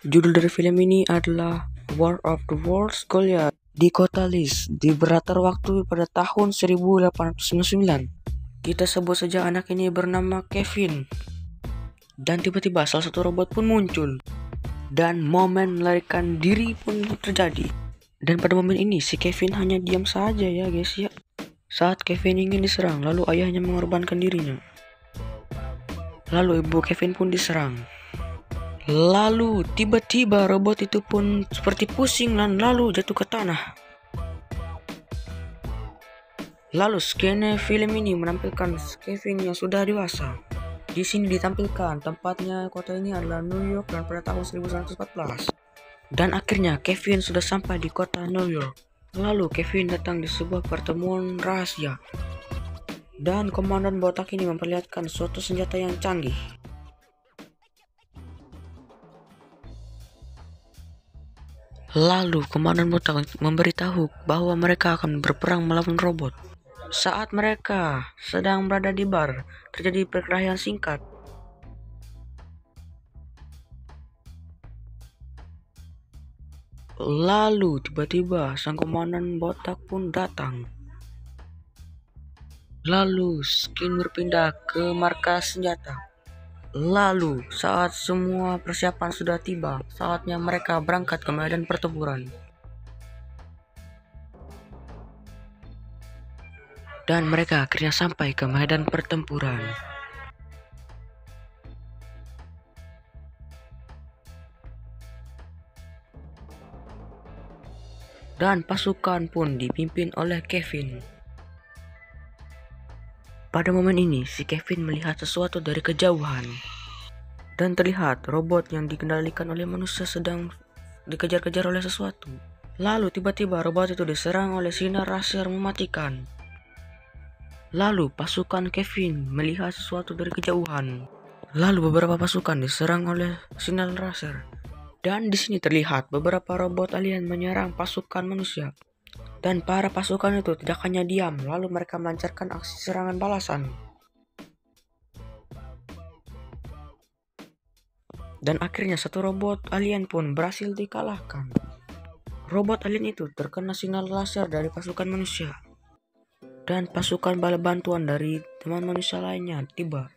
Judul dari film ini adalah War of the Worlds Goliath. Di kota Lis, di berlatar waktu pada tahun 1899. Kita sebut saja anak ini bernama Kevin. Dan tiba-tiba salah satu robot pun muncul. Dan momen melarikan diri pun terjadi. Dan pada momen ini si Kevin hanya diam saja ya guys ya. Saat Kevin ingin diserang, lalu ayahnya mengorbankan dirinya. Lalu ibu Kevin pun diserang. Lalu tiba-tiba robot itu pun seperti pusing dan lalu jatuh ke tanah. Lalu skene film ini menampilkan Kevin yang sudah dewasa. Di sini ditampilkan tempatnya kota ini adalah New York dan pada tahun 1914. Dan akhirnya Kevin sudah sampai di kota New York. Lalu Kevin datang di sebuah pertemuan rahasia. Dan komandan botak ini memperlihatkan suatu senjata yang canggih. Lalu komandan botak memberitahu bahwa mereka akan berperang melawan robot. Saat mereka sedang berada di bar, terjadi perkelahian singkat. Lalu tiba-tiba sang komandan botak pun datang. Lalu skin berpindah ke markas senjata. Lalu saat semua persiapan sudah tiba, saatnya mereka berangkat ke medan pertempuran. Dan mereka akhirnya sampai ke medan pertempuran. Dan pasukan pun dipimpin oleh Kevin. Pada momen ini, si Kevin melihat sesuatu dari kejauhan. Dan terlihat robot yang dikendalikan oleh manusia sedang dikejar-kejar oleh sesuatu. Lalu tiba-tiba robot itu diserang oleh sinar laser mematikan. Lalu pasukan Kevin melihat sesuatu dari kejauhan. Lalu beberapa pasukan diserang oleh sinar laser. Dan di sini terlihat beberapa robot alien menyerang pasukan manusia. Dan para pasukan itu tidak hanya diam, lalu mereka melancarkan aksi serangan balasan. Dan akhirnya satu robot alien pun berhasil dikalahkan. Robot alien itu terkena sinar laser dari pasukan manusia. Dan pasukan bala bantuan dari teman manusia lainnya tiba.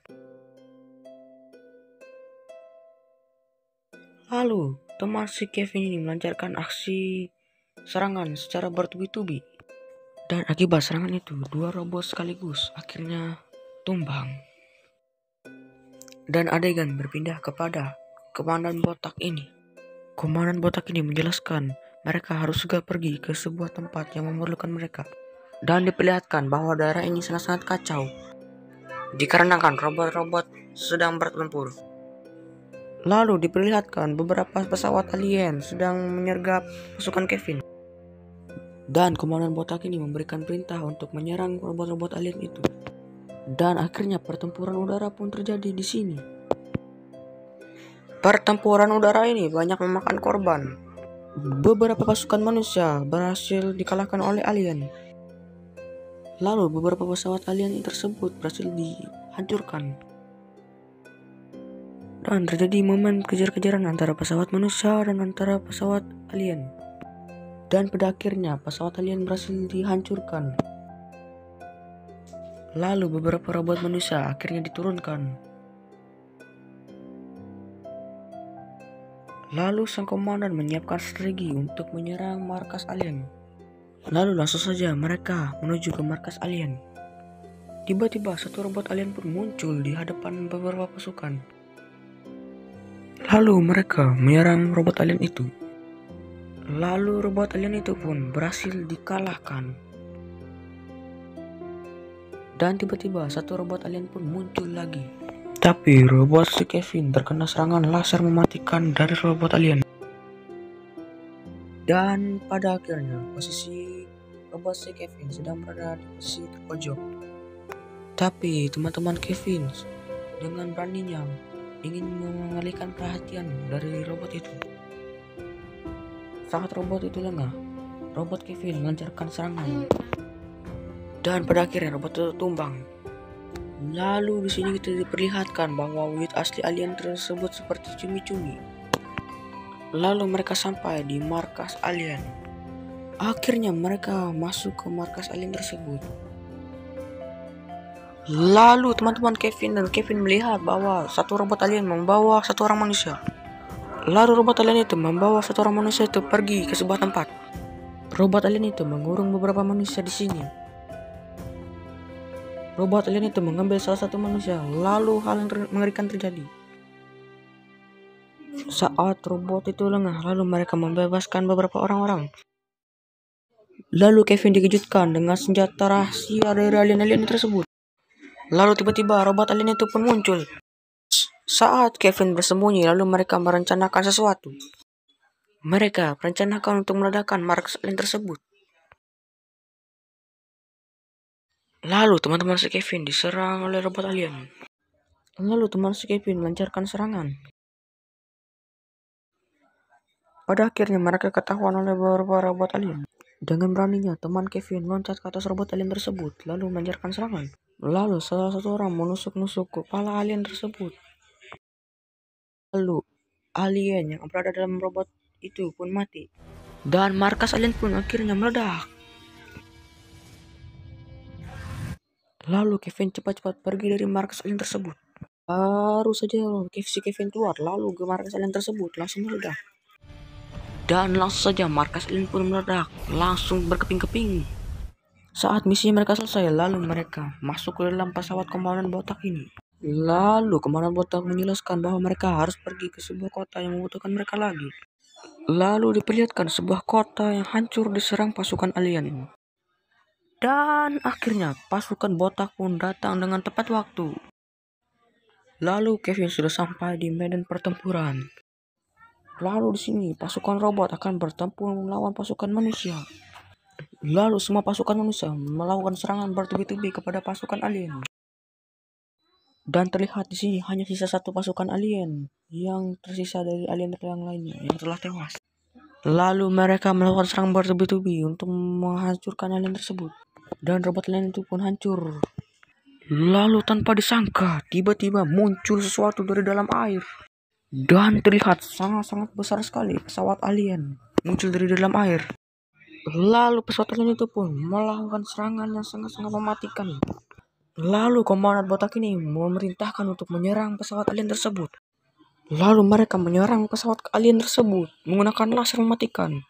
Lalu teman si Kevin ini melancarkan aksi serangan secara bertubi-tubi. Dan akibat serangan itu, dua robot sekaligus akhirnya tumbang. Dan adegan berpindah kepada komandan botak ini. Komandan botak ini menjelaskan mereka harus segera pergi ke sebuah tempat yang memerlukan mereka. Dan diperlihatkan bahwa daerah ini sangat-sangat kacau dikarenakan robot-robot sedang bertempur. Lalu diperlihatkan beberapa pesawat alien sedang menyergap pasukan Kevin. Dan komandan botak ini memberikan perintah untuk menyerang robot-robot alien itu. Dan akhirnya pertempuran udara pun terjadi di sini. Pertempuran udara ini banyak memakan korban. Beberapa pasukan manusia berhasil dikalahkan oleh alien. Lalu beberapa pesawat alien tersebut berhasil dihancurkan. Dan terjadi momen kejar-kejaran antara pesawat manusia dan antara pesawat alien. Dan pada akhirnya pesawat alien berhasil dihancurkan. Lalu beberapa robot manusia akhirnya diturunkan. Lalu sang komandan menyiapkan strategi untuk menyerang markas alien. Lalu langsung saja mereka menuju ke markas alien. Tiba-tiba satu robot alien pun muncul di hadapan beberapa pasukan. Lalu mereka menyerang robot alien itu. Lalu robot alien itu pun berhasil dikalahkan. Dan tiba-tiba satu robot alien pun muncul lagi. Tapi robot si Kevin terkena serangan laser mematikan dari robot alien. Dan pada akhirnya posisi robot si Kevin sedang berada di posisi terpojok. Tapi teman-teman Kevin dengan beraninya ingin mengalihkan perhatian dari robot itu. Saat robot itu lengah, robot Kevin melancarkan serangan. Dan pada akhirnya robot itu tumbang. Lalu di sini kita diperlihatkan bahwa wujud asli alien tersebut seperti cumi-cumi. Lalu mereka sampai di markas alien. Akhirnya mereka masuk ke markas alien tersebut. Lalu teman-teman Kevin melihat bahwa satu robot alien membawa satu orang manusia. Lalu robot alien itu membawa satu orang manusia itu pergi ke sebuah tempat. Robot alien itu mengurung beberapa manusia di sini. Robot alien itu mengambil salah satu manusia. Lalu hal yang mengerikan terjadi. Saat robot itu lengah, lalu mereka membebaskan beberapa orang-orang. Lalu Kevin dikejutkan dengan senjata rahasia dari alien-alien tersebut. Lalu tiba-tiba robot alien itu pun muncul. Saat Kevin bersembunyi, lalu mereka merencanakan sesuatu. Mereka merencanakan untuk meledakkan markas alien tersebut. Lalu teman-teman si Kevin diserang oleh robot alien. Lalu teman si Kevin melancarkan serangan. Pada akhirnya mereka ketahuan oleh beberapa robot alien. Dengan beraninya teman Kevin loncat ke atas robot alien tersebut lalu melancarkan serangan. Lalu salah satu orang menusuk-nusuk kepala alien tersebut. Lalu alien yang berada dalam robot itu pun mati. Dan markas alien pun akhirnya meledak. Lalu Kevin cepat-cepat pergi dari markas alien tersebut. Baru saja si Kevin keluar, lalu ke markas alien tersebut langsung meledak. Dan langsung saja markas alien pun meledak, langsung berkeping-keping. Saat misi mereka selesai, lalu mereka masuk ke dalam pesawat komandan botak ini. Lalu komandan botak menjelaskan bahwa mereka harus pergi ke sebuah kota yang membutuhkan mereka lagi. Lalu diperlihatkan sebuah kota yang hancur diserang pasukan alien. Dan akhirnya pasukan botak pun datang dengan tepat waktu. Lalu Kevin sudah sampai di medan pertempuran. Lalu di sini pasukan robot akan bertempur melawan pasukan manusia. Lalu semua pasukan manusia melakukan serangan bertubi-tubi kepada pasukan alien. Dan terlihat di sini hanya sisa satu pasukan alien yang tersisa dari alien yang lainnya yang telah tewas. Lalu mereka melakukan serangan bertubi-tubi untuk menghancurkan alien tersebut. Dan robot alien itu pun hancur. Lalu tanpa disangka tiba-tiba muncul sesuatu dari dalam air. Dan terlihat sangat-sangat besar sekali pesawat alien muncul dari dalam air. Lalu pesawat alien itu pun melakukan serangan yang sangat-sangat mematikan. Lalu komandan botak ini memerintahkan untuk menyerang pesawat alien tersebut. Lalu mereka menyerang pesawat alien tersebut menggunakan laser mematikan.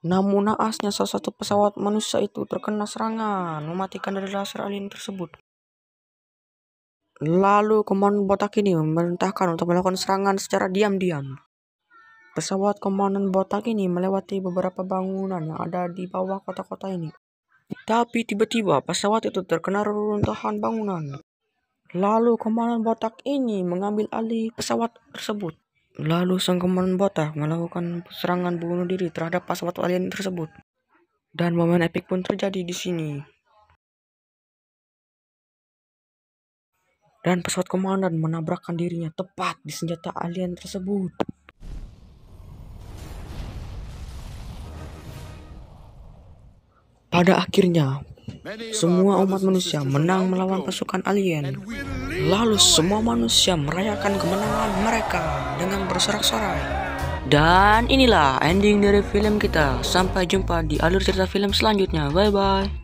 Namun naasnya salah satu pesawat manusia itu terkena serangan mematikan dari laser alien tersebut. Lalu komandan botak ini memerintahkan untuk melakukan serangan secara diam-diam. Pesawat komandan botak ini melewati beberapa bangunan yang ada di bawah kota-kota ini. Tapi tiba-tiba pesawat itu terkena reruntuhan bangunan. Lalu komandan botak ini mengambil alih pesawat tersebut. Lalu sang komandan botak melakukan serangan bunuh diri terhadap pesawat alien tersebut. Dan momen epik pun terjadi di sini. Dan pesawat komandan menabrakkan dirinya tepat di senjata alien tersebut. Pada akhirnya, semua umat manusia menang melawan pasukan alien. Lalu semua manusia merayakan kemenangan mereka dengan bersorak-sorai. Dan inilah ending dari film kita. Sampai jumpa di alur cerita film selanjutnya. Bye-bye.